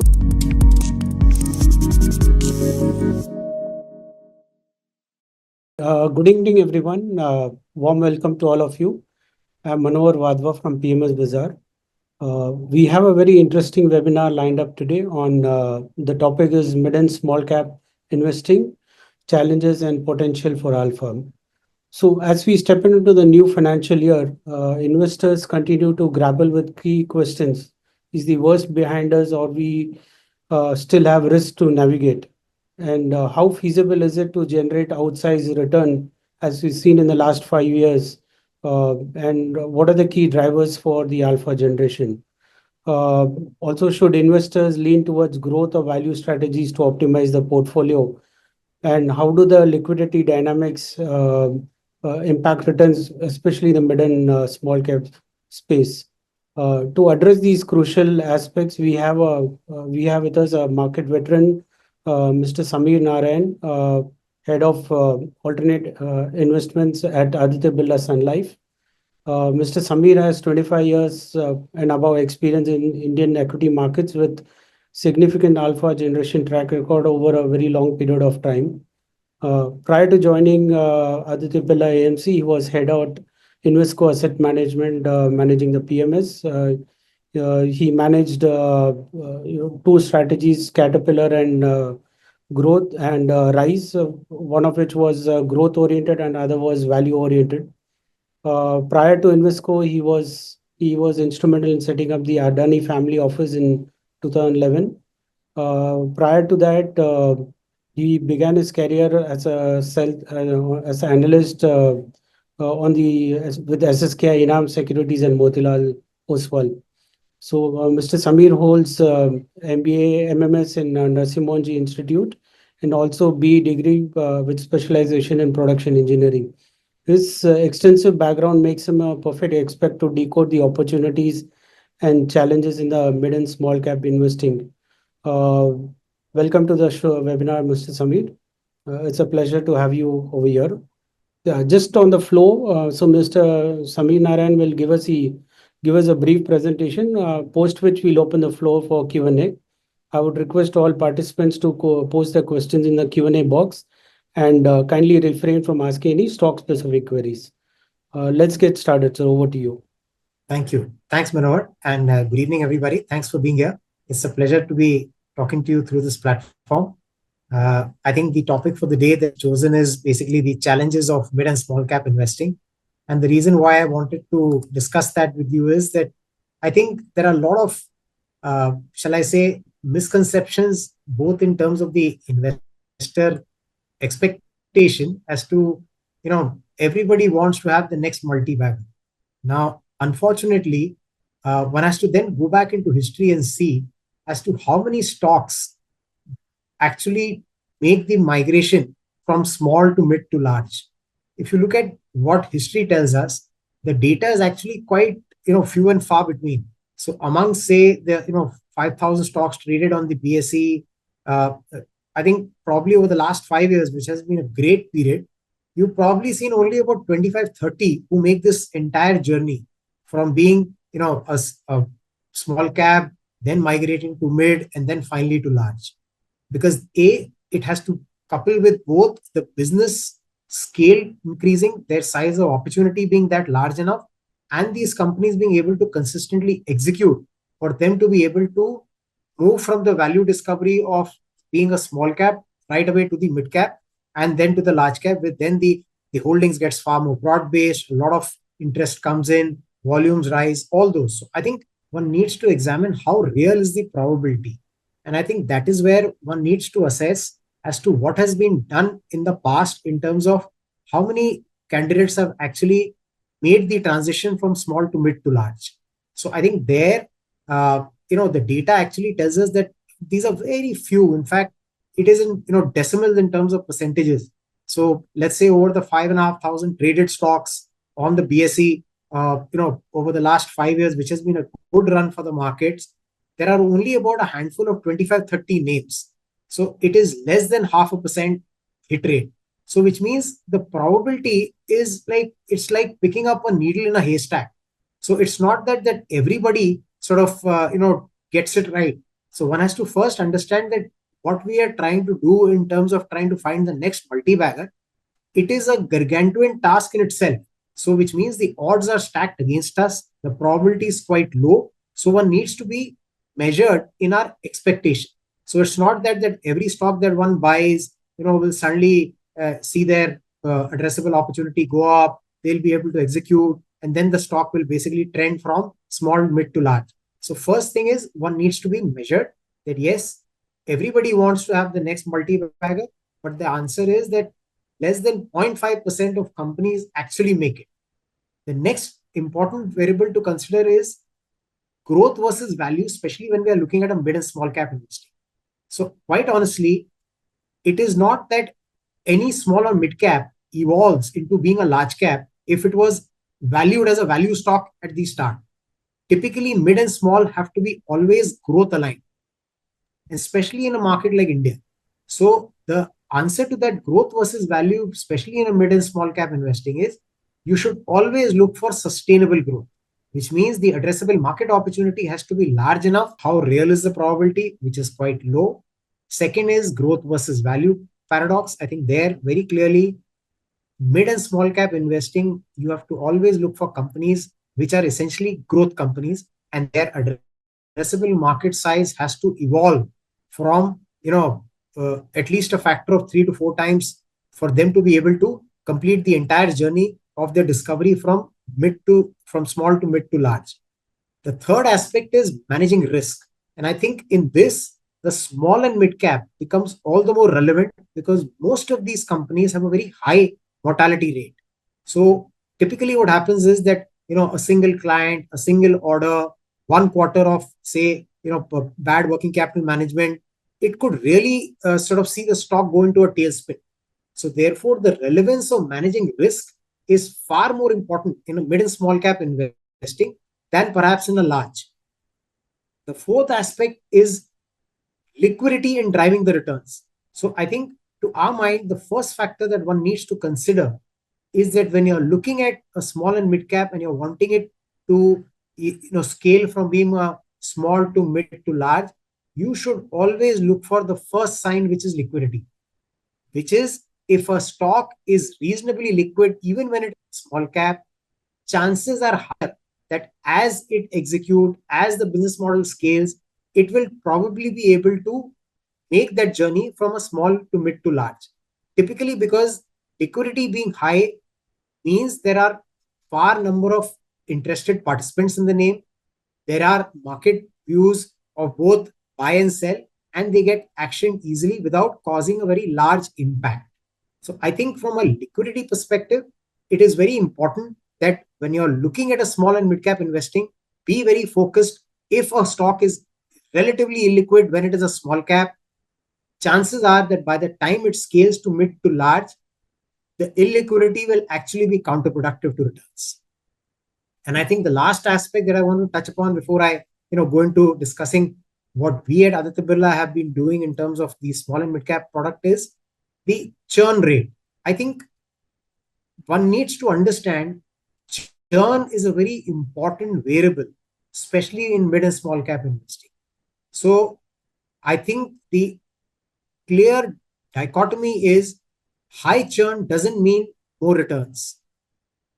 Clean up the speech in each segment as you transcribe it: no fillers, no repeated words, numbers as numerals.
Good evening, everyone. Warm welcome to all of you. I'm Manohar Vadva from PMS Bazaar. We have a very interesting webinar lined up today on the topic is mid and small cap investing, challenges and potential for alpha. So as we step into the new financial year, investors continue to grapple with key questions. Is the worst behind us, or we still have risk to navigate? And how feasible is it to generate outsized return as we've seen in the last 5 years? And what are the key drivers for the alpha generation? Uh, Also, should investors lean towards growth or value strategies to optimize the portfolio? And how do the liquidity dynamics impact returns, especially the mid and small cap space? To address these crucial aspects, we have with us a market veteran, Mr. Samir Narayan, head of alternate investments at Aditya Birla Sun Life. Mr. Samir has 25 years and above experience in Indian equity markets with significant alpha generation track record over a very long period of time. Prior to joining Aditya Birla AMC, he was head of Invesco Asset Management, managing the PMS. He managed two strategies, Caterpillar and Growth and Rise, one of which was growth oriented and other was value oriented. Prior to Invesco, he was instrumental in setting up the Adani Family Office in 2011. Prior to that, he began his career as as an analyst with SSKI, Enam Securities and Motilal Oswal. So, Mr. Samir holds MBA, MMS in Narsee Monjee Institute and also B.E degree with specialization in production engineering. His extensive background makes him a perfect expert to decode the opportunities and challenges in the mid and small cap investing. Uh, Welcome to the show webinar, Mr. Samir. It's a pleasure to have you over here. Just on the flow, so Mr. Samir Narayan will give us a brief presentation, post which we'll open the floor for Q&A. I would request all participants to post their questions in the Q&A box and kindly refrain from asking any stock-specific queries. Let's get started. So over to you. Thank you. Thanks, Manohar. And good evening, everybody. Thanks for being here. It's a pleasure to be talking to you through this platform. I think the topic for the day that's chosen is basically the challenges of mid and small cap investing. And the reason why I wanted to discuss that with you is that I think there are a lot of, shall I say, misconceptions, both in terms of the investor expectation as to, everybody wants to have the next multi-bagger. Now, unfortunately, one has to then go back into history and see as to how many stocks actually make the migration from small to mid to large. If you look at what history tells us, the data is actually quite, few and far between. So among, say, the, 5,000 stocks traded on the BSE, I think probably over the last 5 years, which has been a great period, you've probably seen only about 25, 30 who make this entire journey from being, a small cap, then migrating to mid, and then finally to large. Because it has to couple with both the business scale increasing, their size of opportunity being that large enough, and these companies being able to consistently execute for them to be able to move from the value discovery of being a small cap right away to the mid cap and then to the large cap, where then the holdings gets far more broad-based, a lot of interest comes in, volumes rise, all those. So I think one needs to examine how real is the probability. And I think that is where one needs to assess as to what has been done in the past in terms of how many candidates have actually made the transition from small to mid to large. So I think there, the data actually tells us that these are very few. In fact, it is in decimals in terms of percentages. So let's say over the 5,500 traded stocks on the BSE, over the last 5 years, which has been a good run for the markets, there are only about a handful of 25, 30 names. So it is less than 0.5% hit rate. So which means the probability is it's like picking up a needle in a haystack. So it's not that everybody sort of, gets it right. So one has to first understand that what we are trying to do in terms of trying to find the next multi-bagger, it is a gargantuan task in itself. So which means the odds are stacked against us. The probability is quite low. So one needs to be measured in our expectation. So it's not that every stock that one buys, will suddenly see their addressable opportunity go up. They'll be able to execute, and then the stock will basically trend from small, mid to large. So first thing is one needs to be measured that yes, everybody wants to have the next multi-bagger, but the answer is that less than 0.5% of companies actually make it. The next important variable to consider is growth versus value, especially when we are looking at a mid and small cap investing. So quite honestly, it is not that any small or mid cap evolves into being a large cap if it was valued as a value stock at the start. Typically, mid and small have to be always growth aligned, especially in a market like India. So the answer to that growth versus value, especially in a mid and small cap investing, is you should always look for sustainable growth, which means the addressable market opportunity has to be large enough. How real is the probability, which is quite low. Second is growth versus value paradox. I think there very clearly, mid and small cap investing, you have to always look for companies which are essentially growth companies, and their addressable market size has to evolve from at least a factor of 3 to 4 times for them to be able to complete the entire journey of their discovery from small to mid to large. The third aspect is managing risk, and I think in this the small and mid cap becomes all the more relevant because most of these companies have a very high mortality rate. So typically what happens is that a single client, a single order, 1 quarter of say bad working capital management, it could really sort of see the stock go into a tailspin. So therefore the relevance of managing risk is far more important in a mid and small cap investing than perhaps in a large. The fourth aspect is liquidity in driving the returns. So I think to our mind, the first factor that one needs to consider is that when you're looking at a small and mid cap and you're wanting it to scale from being a small to mid to large, you should always look for the first sign, which is liquidity, which is if a stock is reasonably liquid, even when it's small cap, chances are higher that as it executes, as the business model scales, it will probably be able to make that journey from a small to mid to large. Typically, because liquidity being high means there are far number of interested participants in the name. There are market views of both buy and sell, and they get action easily without causing a very large impact. So I think from a liquidity perspective, it is very important that when you're looking at a small and mid cap investing, be very focused. If a stock is relatively illiquid when it is a small cap, chances are that by the time it scales to mid to large, the illiquidity will actually be counterproductive to returns. And I think the last aspect that I want to touch upon before I go into discussing what we at Aditya Birla have been doing in terms of the small and mid cap product is the churn rate. I think one needs to understand churn is a very important variable, especially in mid and small cap investing. So I think the clear dichotomy is high churn doesn't mean more returns.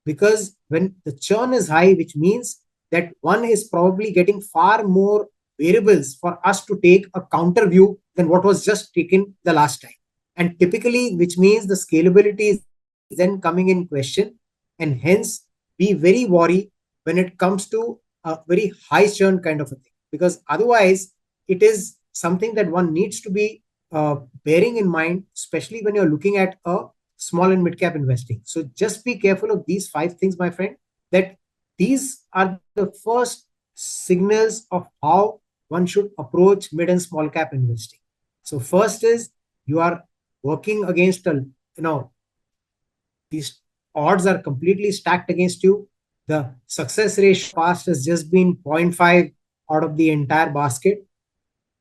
Because when the churn is high, which means that one is probably getting far more variables for us to take a counter view than what was just taken the last time. And typically, which means the scalability is then coming in question, and hence be very worried when it comes to a very high churn kind of a thing. Because otherwise, it is something that one needs to be bearing in mind, especially when you're looking at a small and mid cap investing. So just be careful of these 5 things, my friend, that these are the first signals of how one should approach mid and small cap investing. So first is you are working against these odds are completely stacked against you. The success ratio past has just been 0.5 out of the entire basket.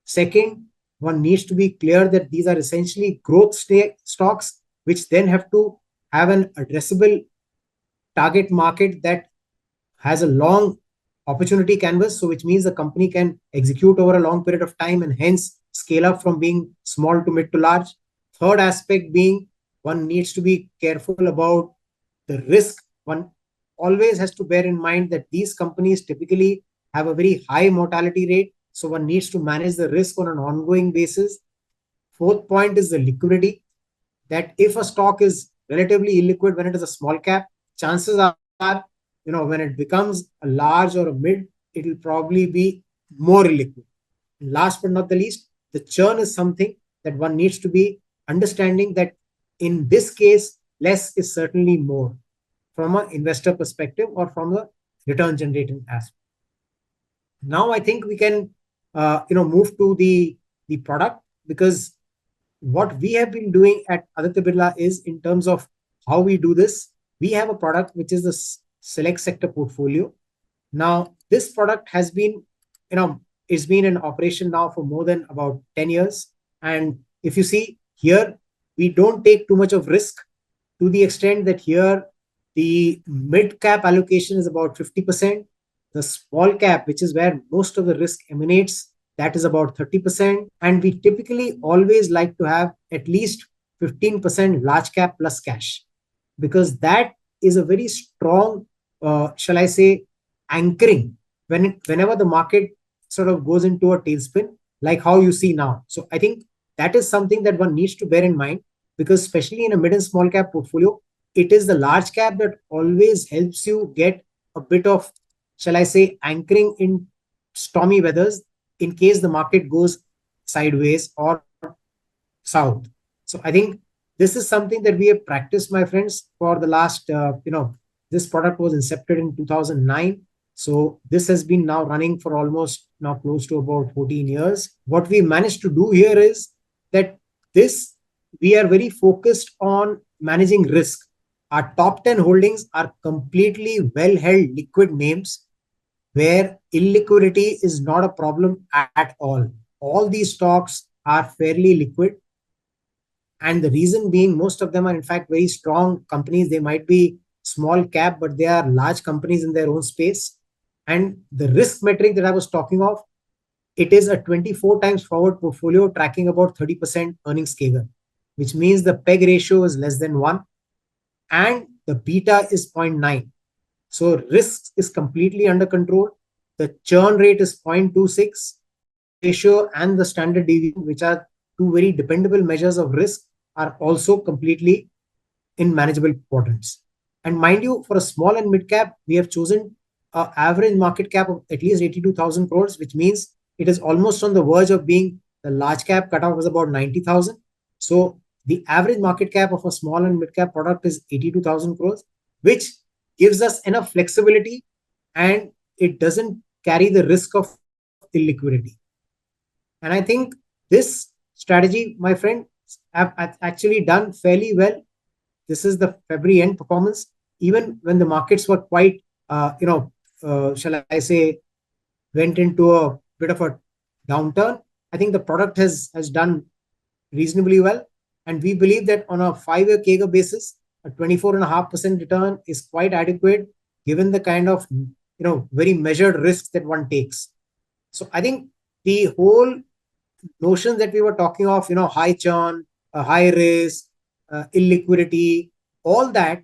Second, one needs to be clear that these are essentially growth stocks, which then have to have an addressable target market that has a long opportunity canvas. So which means the company can execute over a long period of time and hence scale up from being small to mid to large. Third aspect being one needs to be careful about the risk. One always has to bear in mind that these companies typically have a very high mortality rate. So one needs to manage the risk on an ongoing basis. Fourth point is the liquidity, that if a stock is relatively illiquid when it is a small cap, chances are, when it becomes a large or a mid, it will probably be more illiquid. And last but not the least, the churn is something that one needs to be understanding that in this case, less is certainly more from an investor perspective or from a return generating aspect. Now I think we can move to the product, because what we have been doing at Aditya Birla is, in terms of how we do this, we have a product which is the select sector portfolio. Now this product has been, it's been in operation now for more than about 10 years. And if you see here, we don't take too much of risk, to the extent that here the mid cap allocation is about 50%. The small cap, which is where most of the risk emanates, that is about 30%. And we typically always like to have at least 15% large cap plus cash, because that is a very strong, shall I say, anchoring whenever the market sort of goes into a tailspin, like how you see now. So I think that is something that one needs to bear in mind, because especially in a mid and small cap portfolio, it is the large cap that always helps you get a bit of, shall I say, anchoring in stormy weathers in case the market goes sideways or south. So I think this is something that we have practiced, my friends, for the last, this product was incepted in 2009. So this has been now running for almost now close to about 14 years. What we managed to do here is that we are very focused on managing risk. Our top 10 holdings are completely well-held liquid names where illiquidity is not a problem at all. All these stocks are fairly liquid. And the reason being, most of them are in fact very strong companies. They might be small cap, but they are large companies in their own space. And the risk metric that I was talking of, it is a 24 times forward portfolio tracking about 30% earnings CAGR, which means the PEG ratio is less than 1 and the beta is 0.9. So risk is completely under control. The churn rate is 0.26. Ratio and the standard deviation, which are two very dependable measures of risk, are also completely in manageable quadrants. And mind you, for a small and mid cap, we have chosen an average market cap of at least 82,000 crores, which means it is almost on the verge of being the large cap cutoff was about 90,000. So the average market cap of a small and mid cap product is 82,000 crores, which gives us enough flexibility and it doesn't carry the risk of illiquidity. And I think this strategy, my friend, have actually done fairly well. This is the February end performance. Even when the markets were quite, shall I say, went into a bit of a downturn, I think the product has done reasonably well. And we believe that on a 5-year CAGR basis, a 24.5% return is quite adequate given the kind of, very measured risks that one takes. So I think the whole notions that we were talking of, high churn, high risk, illiquidity, all that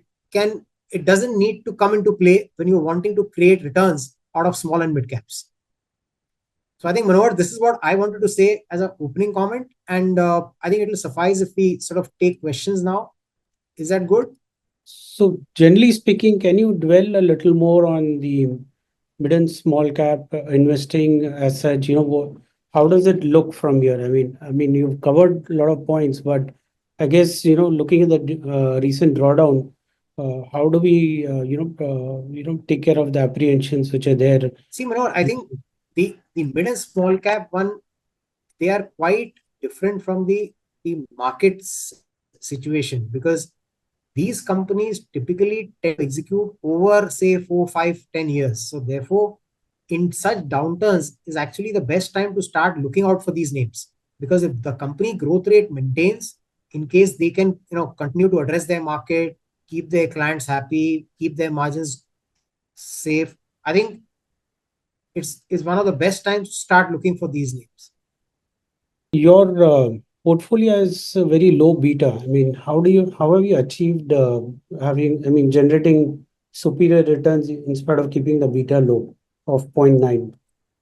it doesn't need to come into play when you're wanting to create returns out of small and mid caps. So I think, Manohar, this is what I wanted to say as an opening comment. And I think it will suffice if we sort of take questions now. Is that good? So generally speaking, can you dwell a little more on the mid and small cap investing as such? How does it look from here? I mean, you've covered a lot of points, but I guess, looking at the recent drawdown, how do we, take care of the apprehensions which are there? See, Manohar, I think the mid and small cap one, they are quite different from the market's situation, because these companies typically tend to execute over, say, 4, 5, 10 years. So therefore, in such downturns is actually the best time to start looking out for these names. Because if the company growth rate maintains, in case they can continue to address their market, keep their clients happy, keep their margins safe, I think it's one of the best times to start looking for these names. Your portfolio is a very low beta. I mean, how have you achieved generating superior returns in spite of keeping the beta low of 0.9?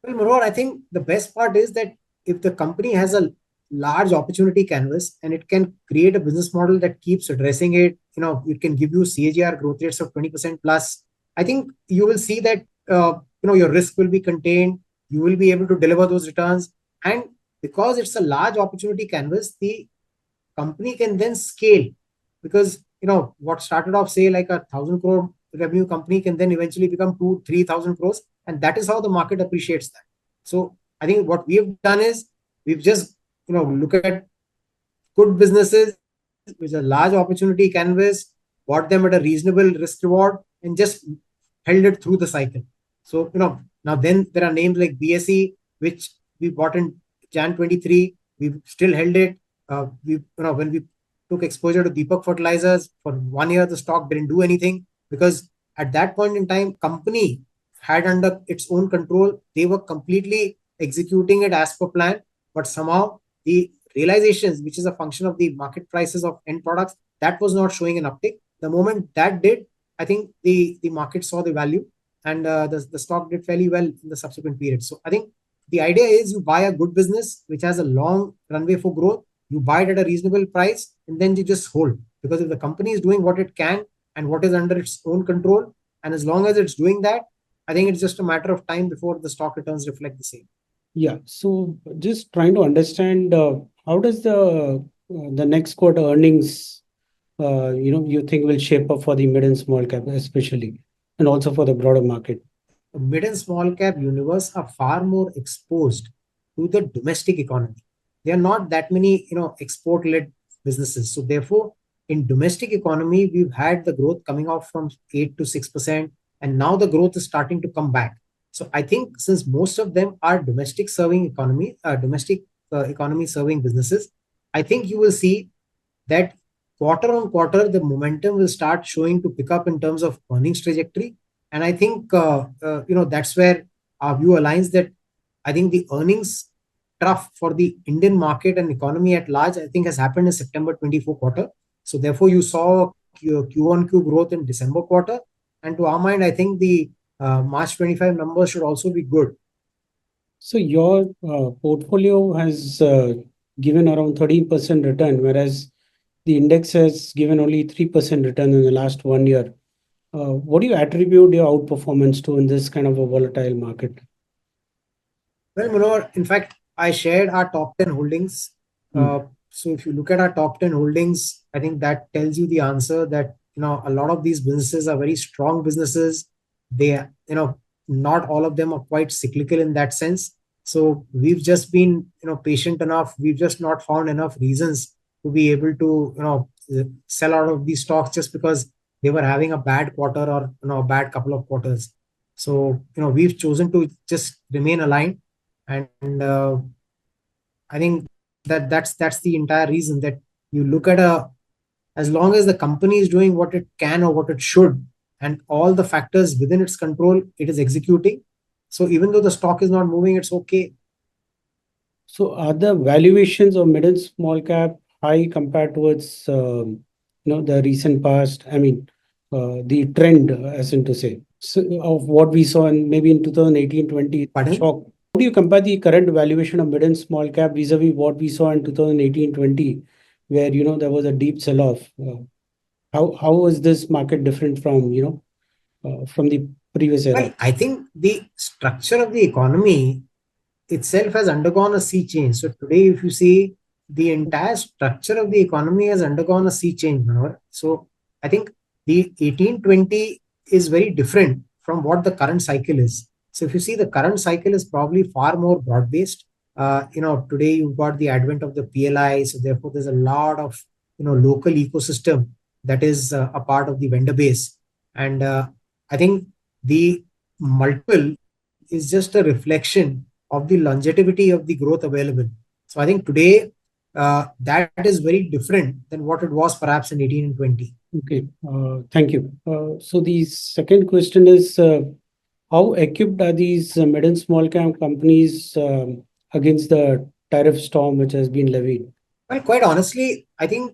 Well, Manoj, I think the best part is that if the company has a large opportunity canvas and it can create a business model that keeps addressing it, it can give you CAGR growth rates of 20% plus. I think you will see that your risk will be contained. You will be able to deliver those returns, and because it's a large opportunity canvas, the company can then scale, because what started off say like 1,000 crore revenue company can then eventually become 2,000-3,000 crores, and that is how the market appreciates that. So I think what we have done is we've just look at good businesses with a large opportunity canvas, bought them at a reasonable risk reward, and just held it through the cycle. So now then there are names like BSE, which we bought in Jan 23. We've still held it. When we took exposure to Deepak Fertilizers for 1 year, the stock didn't do anything, because at that point in time, company had under its own control. They were completely executing it as per plan, but somehow the realizations, which is a function of the market prices of end products, that was not showing an uptick. The moment that did, I think the market saw the value, and the stock did fairly well in the subsequent period. So I think the idea is you buy a good business which has a long runway for growth, you buy it at a reasonable price, and then you just hold. Because if the company is doing what it can and what is under its own control, and as long as it's doing that, I think it's just a matter of time before the stock returns reflect the same. Yeah. So just trying to understand how does the next quarter earnings you think will shape up for the mid and small cap especially, and also for the broader market? The mid and small cap universe are far more exposed to the domestic economy. There are not that many export led businesses. So therefore, in domestic economy, we've had the growth coming off from 8 to 6%, and now the growth is starting to come back. So I think since most of them are domestic economy serving businesses, I think you will see that quarter on quarter the momentum will start showing to pick up in terms of earnings trajectory. And I think that's where our view aligns, that I think the earnings trough for the Indian market and economy at large, I think, has happened in September 24 quarter. So therefore, you saw Q on Q growth in December quarter. And to our mind, I think the March 25 numbers should also be good. So your portfolio has given around 13% return, whereas the index has given only 3% return in the last 1 year. What do you attribute your outperformance to in this kind of a volatile market? Well, Manoj, in fact, I shared our top 10 holdings. So if you look at our top 10 holdings, I think that tells you the answer, that a lot of these businesses are very strong businesses. They not all of them are quite cyclical in that sense. So we've just been patient enough. We've just not found enough reasons to be able to sell out of these stocks just because they were having a bad quarter or a bad couple of quarters. So we've chosen to just remain aligned, and I think that's the entire reason, that you look at as long as the company is doing what it can or what it should, and all the factors within its control, it is executing. So even though the stock is not moving, it's okay. So are the valuations of mid and small cap high compared towards the recent past? I mean, the trend, as in to say, of what we saw in maybe in 2018-20 shock. How do you compare the current valuation of mid and small cap vis-a-vis what we saw in 2018-20, where there was a deep sell-off? How was this market different from from the previous era? Well, I think the structure of the economy itself has undergone a sea change. So today, if you see, the entire structure of the economy has undergone a sea change. So I think the 18-20 is very different from what the current cycle is. So if you see, the current cycle is probably far more broad-based. Today you've got the advent of the PLI, so therefore there's a lot of local ecosystem that is a part of the vendor base, and I think the multiple is just a reflection of the longevity of the growth available. So I think today that is very different than what it was perhaps in 18 and 20. Okay, thank you. So the second question is, how equipped are these mid and small cap companies against the tariff storm which has been levied? Well, quite honestly, I think,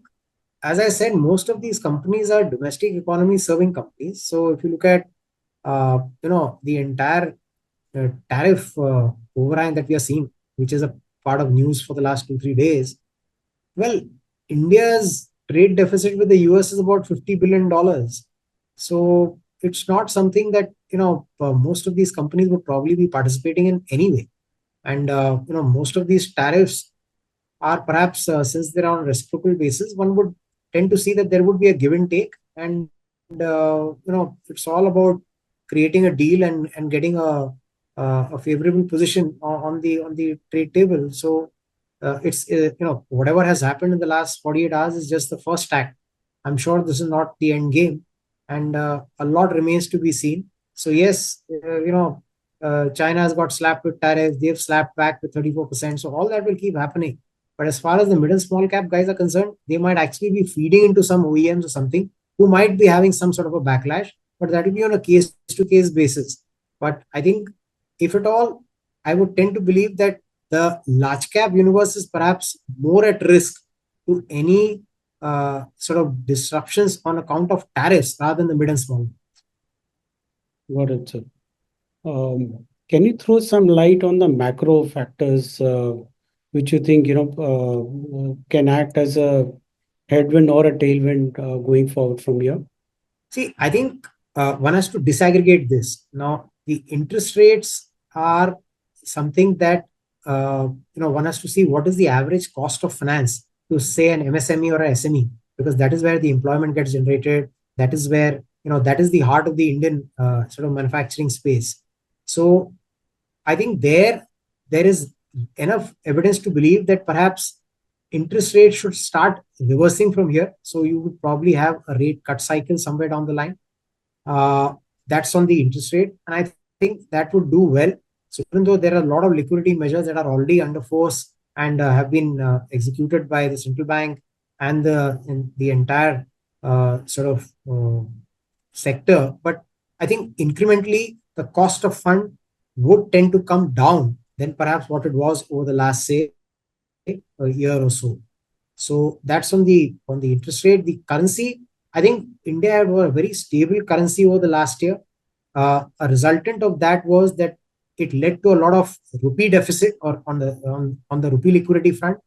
as I said, most of these companies are domestic economy serving companies. So if you look at, the entire tariff overhang that we are seeing, which is a part of news for the last 2-3 days, well, India's trade deficit with the US is about $50 billion. So it's not something that, most of these companies would probably be participating in anyway. And, most of these tariffs are perhaps, since they're on a reciprocal basis, one would tend to see that there would be a give and take. And, it's all about creating a deal and getting a favorable position on the trade table. So it's whatever has happened in the last 48 hours is just the first act. I'm sure this is not the end game, and a lot remains to be seen. So yes, China has got slapped with tariffs. They've slapped back with 34%. So all that will keep happening. But as far as the mid and small cap guys are concerned, they might actually be feeding into some OEMs or something who might be having some sort of a backlash, but that will be on a case to case basis. But I think, if at all, I would tend to believe that the large cap universe is perhaps more at risk to any sort of disruptions on account of tariffs rather than the mid and small. Got it, sir. Can you throw some light on the macro factors which you think can act as a headwind or a tailwind going forward from here? See, I think one has to disaggregate this. Now, the interest rates are something that one has to see what is the average cost of finance to say an MSME or a SME, because that is where the employment gets generated. That is where, that is the heart of the Indian sort of manufacturing space. So I think there is enough evidence to believe that perhaps interest rates should start reversing from here. So you would probably have a rate cut cycle somewhere down the line. That's on the interest rate. And I think that would do well. So even though there are a lot of liquidity measures that are already under force and have been executed by the central bank and the entire sort of sector, but I think incrementally the cost of fund would tend to come down than perhaps what it was over the last, say, a year or so. So that's on the interest rate. The currency, I think India had a very stable currency over the last year. A resultant of that was that it led to a lot of rupee deficit or on the rupee liquidity front,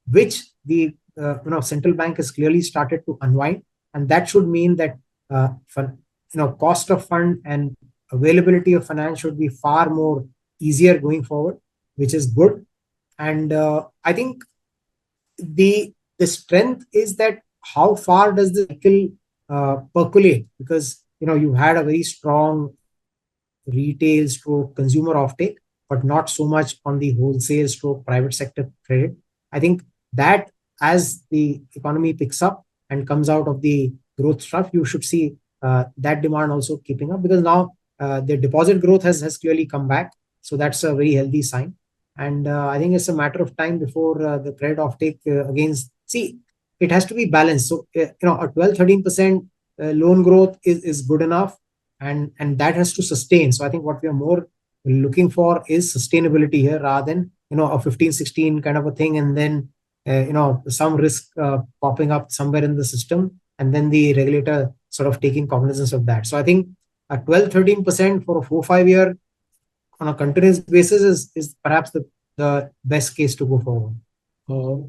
which the central bank has clearly started to unwind, and that should mean that cost of fund and availability of finance should be far more easier going forward, which is good. And I think the strength is that how far does the cycle percolate, because you had a very strong retail stroke consumer offtake, but not so much on the wholesale stroke private sector credit. I think that as the economy picks up and comes out of the growth stuff, you should see that demand also keeping up, because now the deposit growth has clearly come back. So that's a very healthy sign. And I think it's a matter of time before the credit offtake against, see, it has to be balanced. So, a 12-13% loan growth is good enough, and that has to sustain. So I think what we are more looking for is sustainability here rather than, a 15-16 kind of a thing, and then, some risk popping up somewhere in the system, and then the regulator sort of taking cognizance of that. So I think a 12-13% for a 4-5 year on a continuous basis is perhaps the best case to go forward.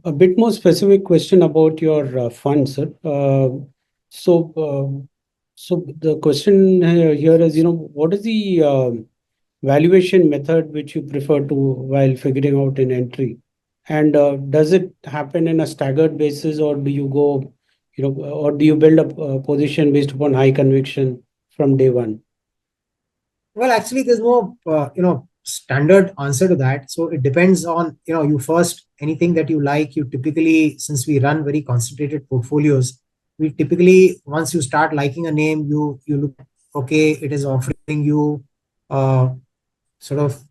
A bit more specific question about your funds, sir. So the question here is, what is the valuation method which you prefer to while figuring out an entry? And does it happen in a staggered basis, or do you go, or do you build a position based upon high conviction from day one? Well, actually, there's no, standard answer to that. So it depends on, you first, anything that you like, you typically, since we run very concentrated portfolios, we typically, once you start liking a name, you look, okay, it is offering you sort of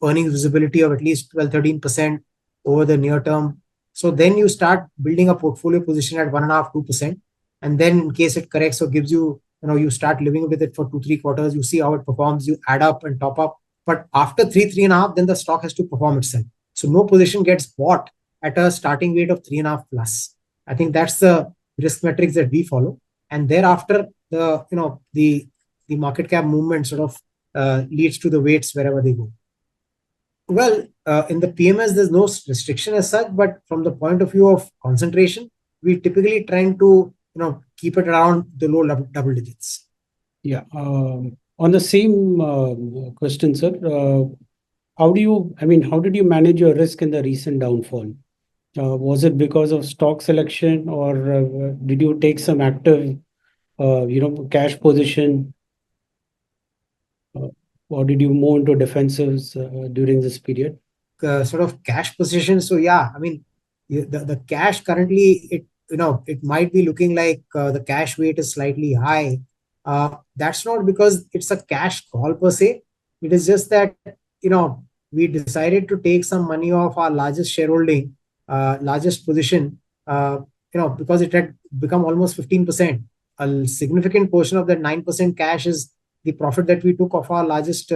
earnings visibility of at least 12-13% over the near term. So then you start building a portfolio position at 1.5-2%. And then in case it corrects or gives you you start living with it for 2-3 quarters, you see how it performs, you add up and top up. But after 3.5, then the stock has to perform itself. So no position gets bought at a starting weight of 3.5 plus. I think that's the risk metrics that we follow. And thereafter, the market cap movement sort of leads to the weights wherever they go. Well, in the PMS, there's no restriction as such, but from the point of view of concentration, we typically trying to keep it around the low double digits. Yeah. On the same question, sir, how did you manage your risk in the recent downfall? Was it because of stock selection, or did you take some active, cash position, or did you move into defensives during this period? Sort of cash position. So yeah, I mean, the cash currently, it might be looking like the cash weight is slightly high. That's not because it's a cash call per se. It is just that we decided to take some money off our largest shareholding, largest position, because it had become almost 15%. A significant portion of that 9% cash is the profit that we took off our largest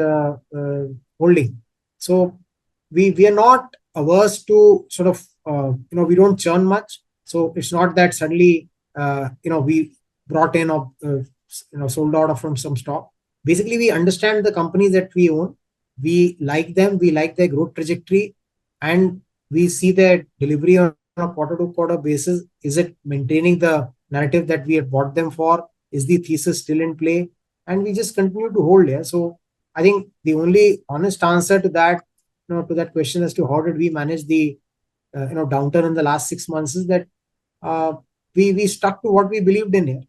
holding. So we are not averse to sort of we don't churn much. So it's not that suddenly we brought in or sold out from some stock. Basically, we understand the companies that we own. We like them. We like their growth trajectory, and we see their delivery on a quarter-to-quarter basis. Is it maintaining the narrative that we had bought them for? Is the thesis still in play? And we just continue to hold here. So I think the only honest answer to that, to that question as to how did we manage the downturn in the last 6 months is that we stuck to what we believed in here,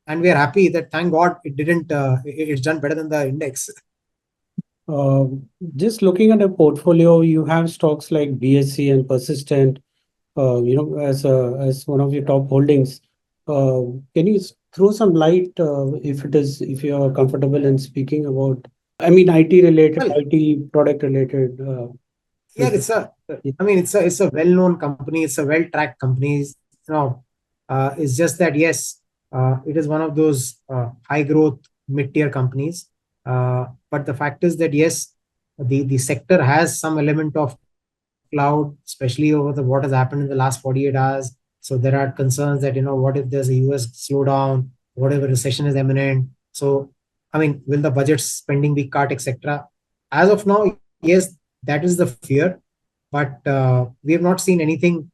and we are happy that thank God it didn't. It's done better than the index. Just looking at a portfolio, you have stocks like BSE and Persistent, as one of your top holdings. Can you throw some light, if you are comfortable in speaking about, IT related, IT product related? Yeah, it's a well-known company. It's a well-tracked company. It's just that yes, it is one of those high-growth mid-tier companies. But the fact is that yes, the sector has some element of cloud, especially over what has happened in the last 48 hours. So there are concerns that what if there's a US slowdown, whatever recession is imminent. So will the budget spending be cut, etc. As of now, yes, that is the fear, but we have not seen anything,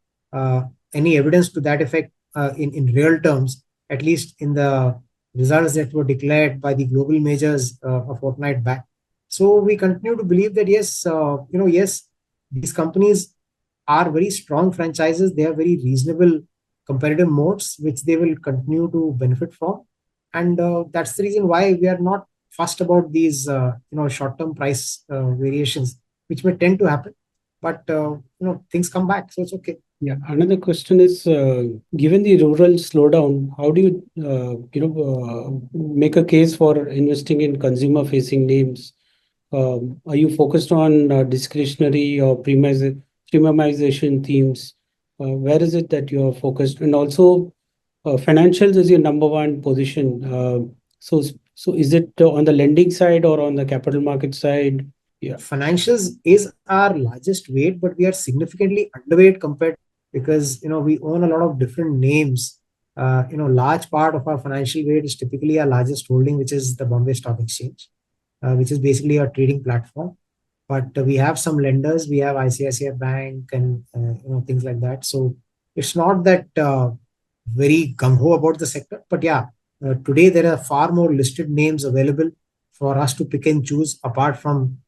any evidence to that effect in real terms, at least in the results that were declared by the global majors a fortnight back. So we continue to believe that yes, yes, these companies are very strong franchises. They have very reasonable competitive moats, which they will continue to benefit from. And that's the reason why we are not fussed about these short-term price variations, which may tend to happen, but things come back, so it's okay. Yeah. Another question is, given the rural slowdown, how do you make a case for investing in consumer-facing names? Are you focused on discretionary or premiumization themes? Where is it that you are focused? And also, financials is your number one position. So is it on the lending side or on the capital market side? Yeah. Financials is our largest weight, but we are significantly underweight compared, because we own a lot of different names. Large part of our financial weight is typically our largest holding, which is the Bombay Stock Exchange, which is basically a trading platform. But we have some lenders. We have ICICI Bank and things like that. So it's not that very gung-ho about the sector. But yeah, today there are far more listed names available for us to pick and choose, apart from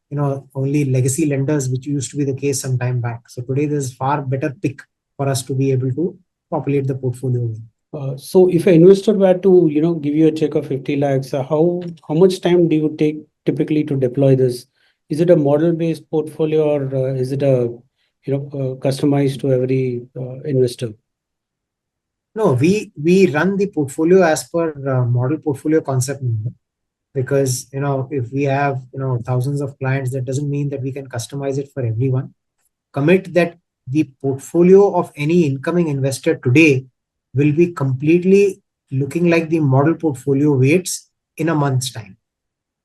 only legacy lenders, which used to be the case some time back. So today there's far better pick for us to be able to populate the portfolio with. So if an investor were to give you a check of 50 lakhs, how much time do you take typically to deploy this? Is it a model-based portfolio, or is it a customized to every investor? No, we run the portfolio as per model portfolio concept, because if we have thousands of clients, that doesn't mean that we can customize it for everyone. Commit that the portfolio of any incoming investor today will be completely looking like the model portfolio weights in a month's time.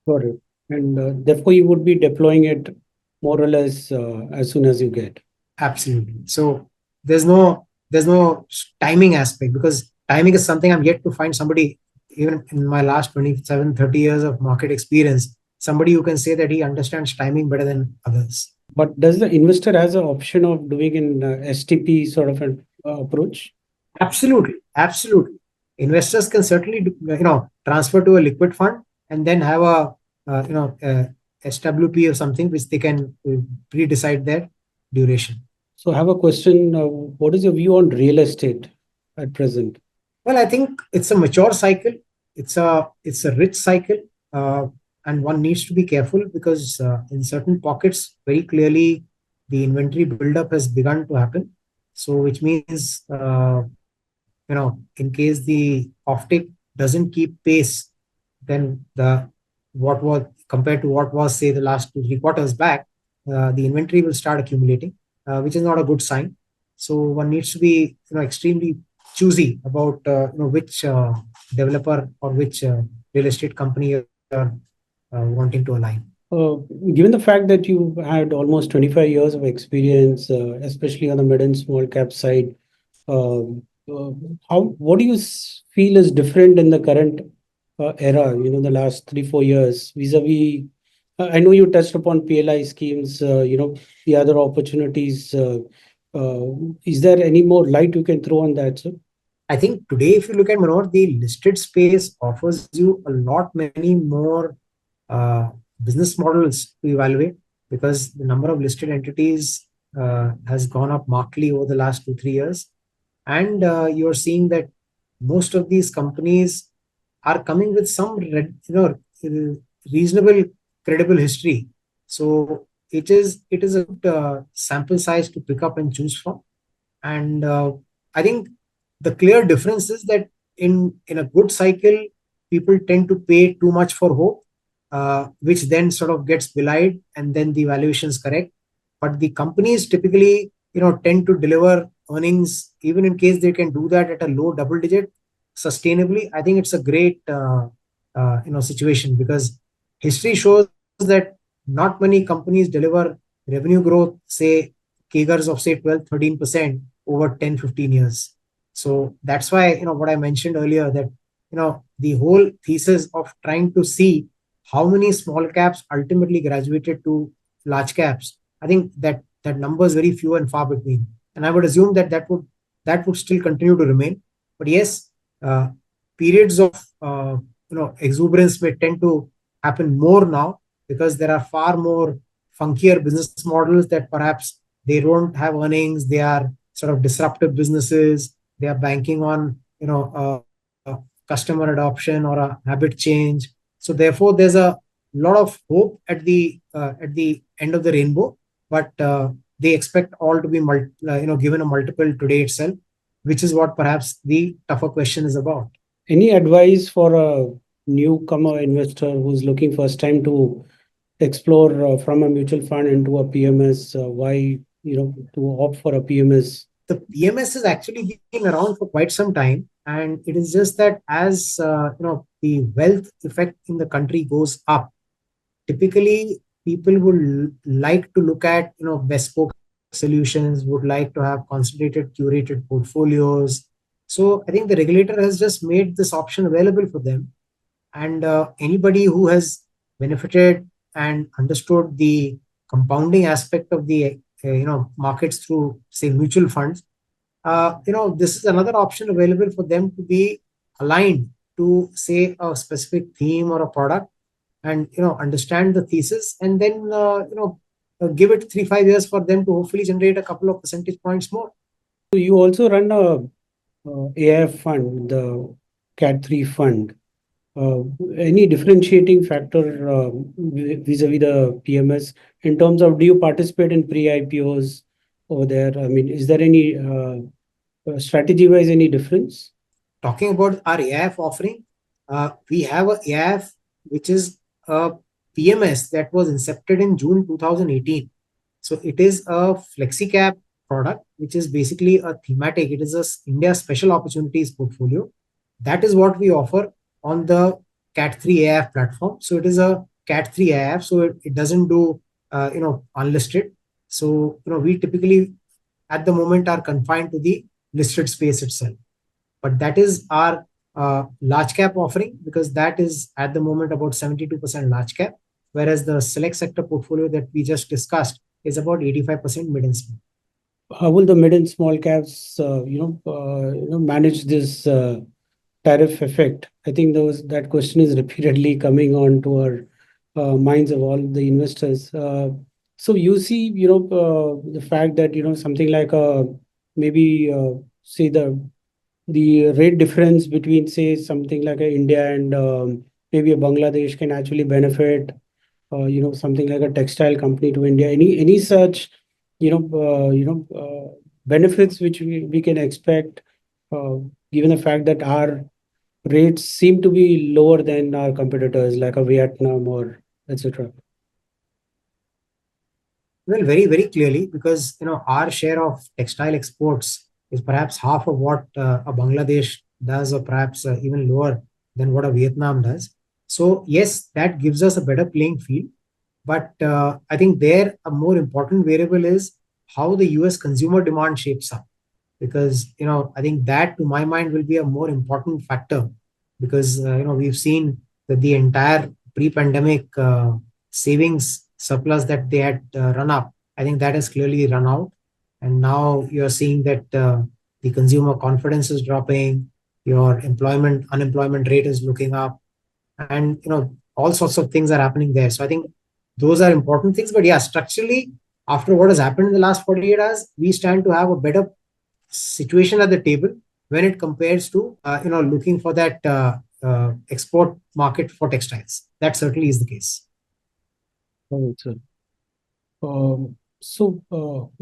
Got it. And therefore, you would be deploying it more or less as soon as you get. Absolutely. So there's no timing aspect, because timing is something I'm yet to find somebody, even in my last 27, 30 years of market experience, somebody who can say that he understands timing better than others. But does the investor has an option of doing an STP sort of an approach? Absolutely. Absolutely. Investors can certainly transfer to a liquid fund and then have a SWP or something which they can pre-decide their duration. So I have a question. What is your view on real estate at present? Well, I think it's a mature cycle. It's a rich cycle, and one needs to be careful, because in certain pockets, very clearly, the inventory buildup has begun to happen. So, which means in case the offtake doesn't keep pace, then what was compared to what was, say, the last 2-3 quarters back, the inventory will start accumulating, which is not a good sign. So one needs to be extremely choosy about which developer or which real estate company you're wanting to align. Given the fact that you had almost 25 years of experience, especially on the mid and small cap side, what do you feel is different in the current era, the last 3-4 years vis-a-vis? I know you touched upon PLI schemes, the other opportunities. Is there any more light you can throw on that, sir? I think today, if you look at Manoj, the listed space offers you a lot many more business models to evaluate, because the number of listed entities has gone up markedly over the last 2-3 years. And you're seeing that most of these companies are coming with some reasonable, credible history. So it is a good sample size to pick up and choose from. And I think the clear difference is that in a good cycle, people tend to pay too much for hope, which then sort of gets belied, and then the valuation is correct. But the companies typically tend to deliver earnings, even in case they can do that at a low double digit sustainably. I think it's a great situation, because history shows that not many companies deliver revenue growth, say CAGRs of say 12-13% over 10-15 years. So that's why what I mentioned earlier, that the whole thesis of trying to see how many small caps ultimately graduated to large caps, I think that number is very few and far between. And I would assume that would still continue to remain. But yes, periods of exuberance may tend to happen more now, because there are far more funkier business models that perhaps they don't have earnings. They are sort of disruptive businesses. They are banking on customer adoption or a habit change. So therefore, there's a lot of hope at the end of the rainbow, but they expect all to be given a multiple today itself, which is what perhaps the tougher question is about. Any advice for a newcomer investor who's looking first time to explore from a mutual fund into a PMS? Why to opt for a PMS? The PMS has actually been around for quite some time, and it is just that as the wealth effect in the country goes up, typically people would like to look at bespoke solutions, would like to have concentrated, curated portfolios. So I think the regulator has just made this option available for them, and anybody who has benefited and understood the compounding aspect of the markets through, say, mutual funds, this is another option available for them to be aligned to, say, a specific theme or a product, and understand the thesis, and then give it 3-5 years for them to hopefully generate a couple of percentage points more. So you also run a AIF fund, the CAT3 fund. Any differentiating factor vis-a-vis the PMS in terms of, do you participate in pre-IPOs over there? I mean, is there any strategy-wise any difference? Talking about our AIF offering, we have a AIF which is a PMS that was incepted in June 2018. So it is a flexi-cap product, which is basically a thematic. It is a India Special Opportunities portfolio. that is what we offer on the Cat 3 AIF platform. So it is a Cat 3 AIF, so it doesn't do unlisted. So we typically at the moment are confined to the listed space itself. But that is our large cap offering, because that is at the moment about 72% large cap, whereas the select sector portfolio that we just discussed is about 85% mid and small. How will the mid and small caps, manage this tariff effect? I think that question is repeatedly coming on to our minds of all the investors. So you see, the fact that something like maybe say the rate difference between say something like a India and maybe a Bangladesh can actually benefit something like a textile company to India. Any such benefits which we can expect given the fact that our rates seem to be lower than our competitors like a Vietnam or etc. Well, very, very clearly, because our share of textile exports is perhaps half of what a Bangladesh does, or perhaps even lower than what a Vietnam does. So yes, that gives us a better playing field. But I think there a more important variable is how the US consumer demand shapes up, because I think that to my mind will be a more important factor, because we've seen that the entire pre-pandemic savings surplus that they had run up, I think that has clearly run out, and now you're seeing that the consumer confidence is dropping, your unemployment rate is looking up, and all sorts of things are happening there. So I think those are important things. But yeah, structurally, after what has happened in the last 48 hours, we stand to have a better situation at the table when it compares to looking for that export market for textiles. That certainly is the case. Oh, sir. So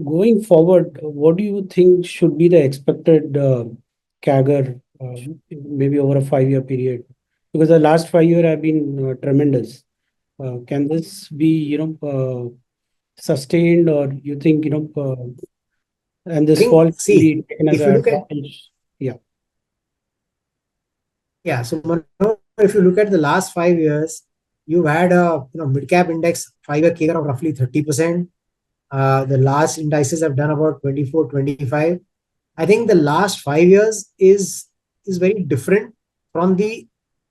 going forward, what do you think should be the expected CAGR maybe over a 5-year period? Because the last 5 years have been tremendous. Can this be sustained, or you think and this fall can See, be taken as if you an look at advantage? Yeah. so if you look at the last 5 years, you've had a mid cap index 5-year CAGR of roughly 30%. The last indices have done about 24, 25. I think the last 5 years is very different from the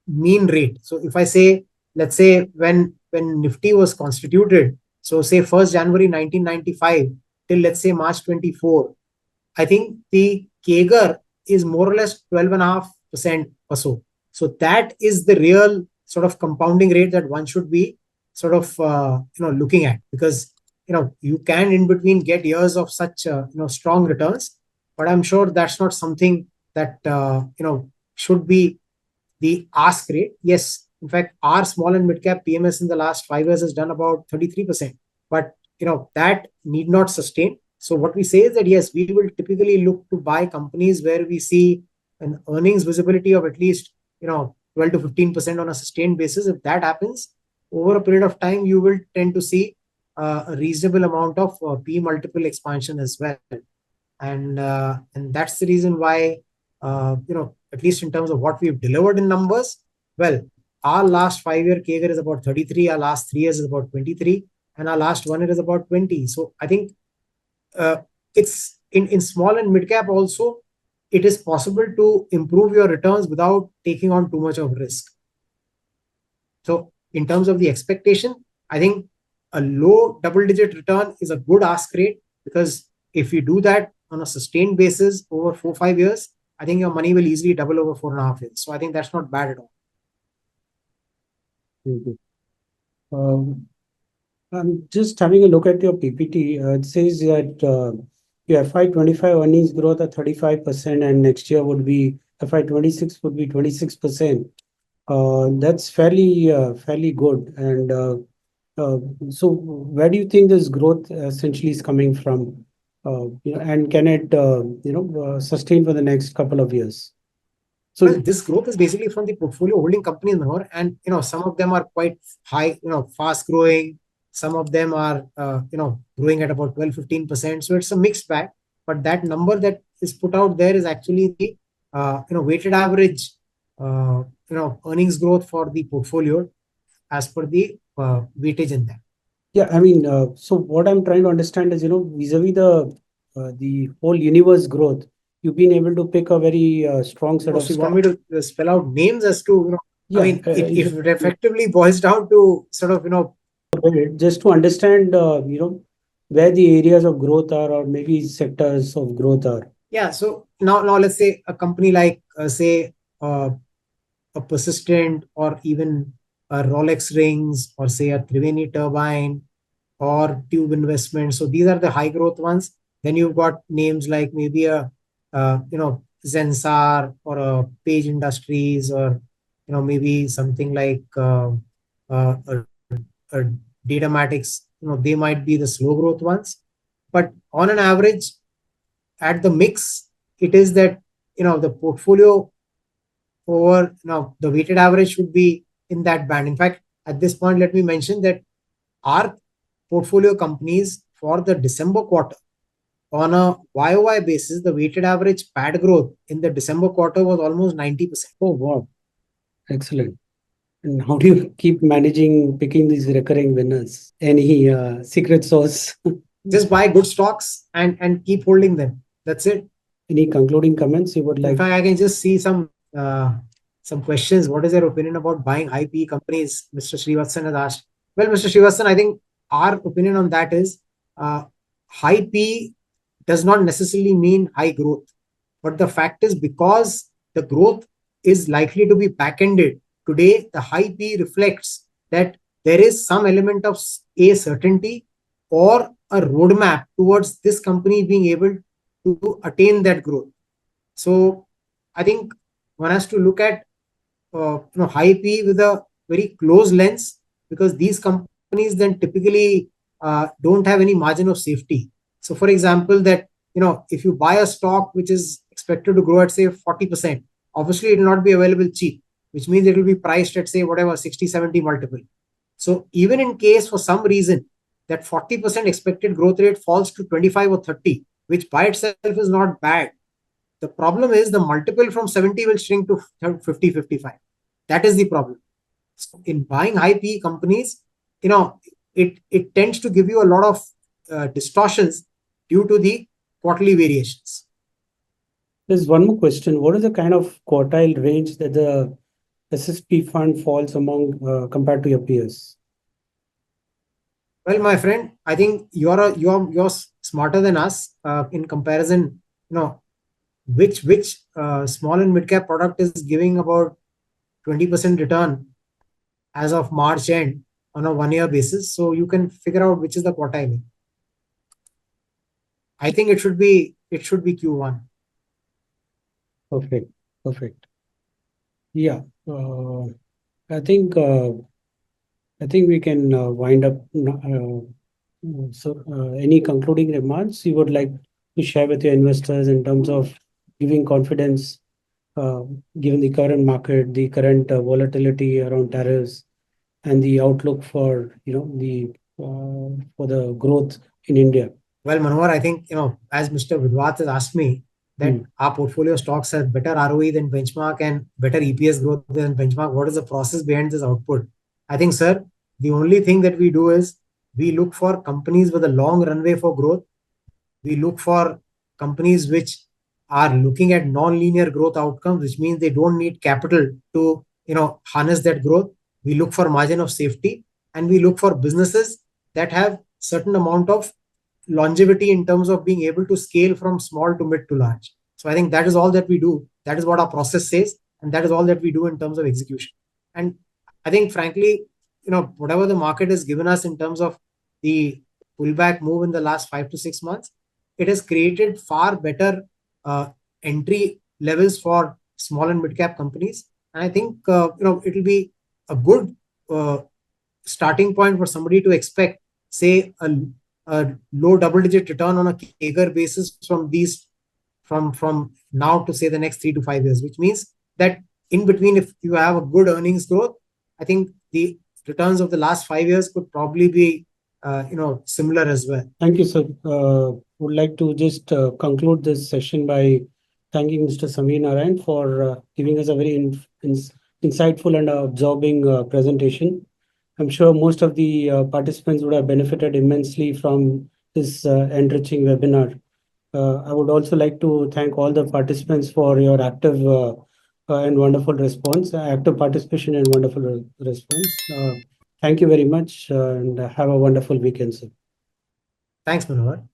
mean rate. So if I say, let's say when Nifty was constituted, so say 1st January 1995 till let's say March 24, I think the CAGR is more or less 12.5% or so. So that is the real sort of compounding rate that one should be sort of looking at, because you can in between get years of such strong returns, but I'm sure that's not something that should be the ask rate. Yes, in fact, our small and mid cap PMS in the last 5 years has done about 33%, but that need not sustain. So what we say is that yes, we will typically look to buy companies where we see an earnings visibility of at least 12 to 15% on a sustained basis. If that happens over a period of time, you will tend to see a reasonable amount of P multiple expansion as well, and that's the reason why at least in terms of what we've delivered in numbers, well, our last 5-year CAGR is about 33, our last 3 years is about 23, and our last 1 year is about 20. So I think it's in small and mid cap also, it is possible to improve your returns without taking on too much of risk. So in terms of the expectation, I think a low double-digit return is a good ask rate, because if you do that on a sustained basis over 4-5 years, I think your money will easily double over 4.5 years. So I think that's not bad at all. I'm just having a look at your PPT. It says that your FY25 earnings growth at 35%, and next year would be FY26 would be 26%. That's fairly good. And so where do you think this growth essentially is coming from? And can it sustain for the next couple of years? So well, this growth is basically from the portfolio holding companies, Manor, and some of them are quite high, fast growing. Some of them are growing at about 12-15%. So it's a mixed bag. But that number that is put out there is actually the weighted average earnings growth for the portfolio as per the weightage in that. Yeah, so what I'm trying to understand is, vis-a-vis the whole universe growth, you've been able to pick a very strong set of So you want me to spell out names as to, Yeah, if it effectively boils down to sort of, just to understand, where the areas of growth are, or maybe sectors of growth are. Yeah. So now let's say a company like, say, a Persistent, or even a Rolex Rings, or say a Triveni Turbine, or Tube Investment. So these are the high growth ones. Then you've got names like maybe a Zensar, or a Page Industries, or maybe something like a Datamatics. They might be the slow growth ones. But on an average, at the mix, it is that the portfolio over the weighted average should be in that band. In fact, at this point, let me mention that our portfolio companies for the December quarter, on a YOY basis, the weighted average PAT growth in the December quarter was almost 90%. Oh, wow. Excellent. And how do you keep picking these recurring winners? Any secret sauce? Just buy good stocks and keep holding them. That's it. Any concluding comments you would like? In fact, I can just see some questions. What is your opinion about buying high PE companies? Mr. Srivatsan has asked. Well, Mr. Srivatsan, I think our opinion on that is high PE does not necessarily mean high growth. But the fact is, because the growth is likely to be back-ended, today the high PE reflects that there is some element of a certainty or a roadmap towards this company being able to attain that growth. So I think one has to look at high PE with a very close lens, because these companies then typically don't have any margin of safety. So for example, that if you buy a stock which is expected to grow at say 40%, obviously it will not be available cheap, which means it will be priced at say whatever 60-70 multiple. So even in case for some reason that 40% expected growth rate falls to 25 or 30, which by itself is not bad, the problem is the multiple from 70 will shrink to 50, 55. That is the problem. So in buying high PE companies, it tends to give you a lot of distortions due to the quarterly variations. There's one more question. What is the kind of quartile range that the SSP fund falls among compared to your peers? Well, my friend, I think you're smarter than us in comparison. Which small and mid cap product is giving about 20% return as of March end on a 1 year basis. So you can figure out which is the quartile. I think it should be Q1. Perfect. Yeah. I think we can wind up. So any concluding remarks you would like to share with your investors in terms of giving confidence, given the current market, the current volatility around tariffs, and the outlook for for the growth in India? Well, Manohar, I think as Mr. Vidwat has asked me, that our portfolio stocks have better ROE than benchmark and better EPS growth than benchmark. What is the process behind this output? I think, sir, the only thing that we do is we look for companies with a long runway for growth. We look for companies which are looking at non-linear growth outcomes, which means they don't need capital to harness that growth. We look for margin of safety, and we look for businesses that have certain amount of longevity in terms of being able to scale from small to mid to large. So I think that is all that we do. That is what our process says, and that is all that we do in terms of execution. And I think, frankly, whatever the market has given us in terms of the pullback move in the last 5 to 6 months, it has created far better entry levels for small and mid cap companies. And I think it will be a good starting point for somebody to expect, say, a low double-digit return on a CAGR basis from now to say the next 3 to 5 years, which means that in between, if you have a good earnings growth, I think the returns of the last 5 years could probably be similar as well. Thank you, sir. Would like to just conclude this session by thanking Mr. Sameer Narayan for giving us a very insightful and absorbing presentation. I'm sure most of the participants would have benefited immensely from this enriching webinar. I would also like to thank all the participants for your active and wonderful response, active participation and wonderful response. Thank you very much and have a wonderful weekend, sir. Thanks, Manohar.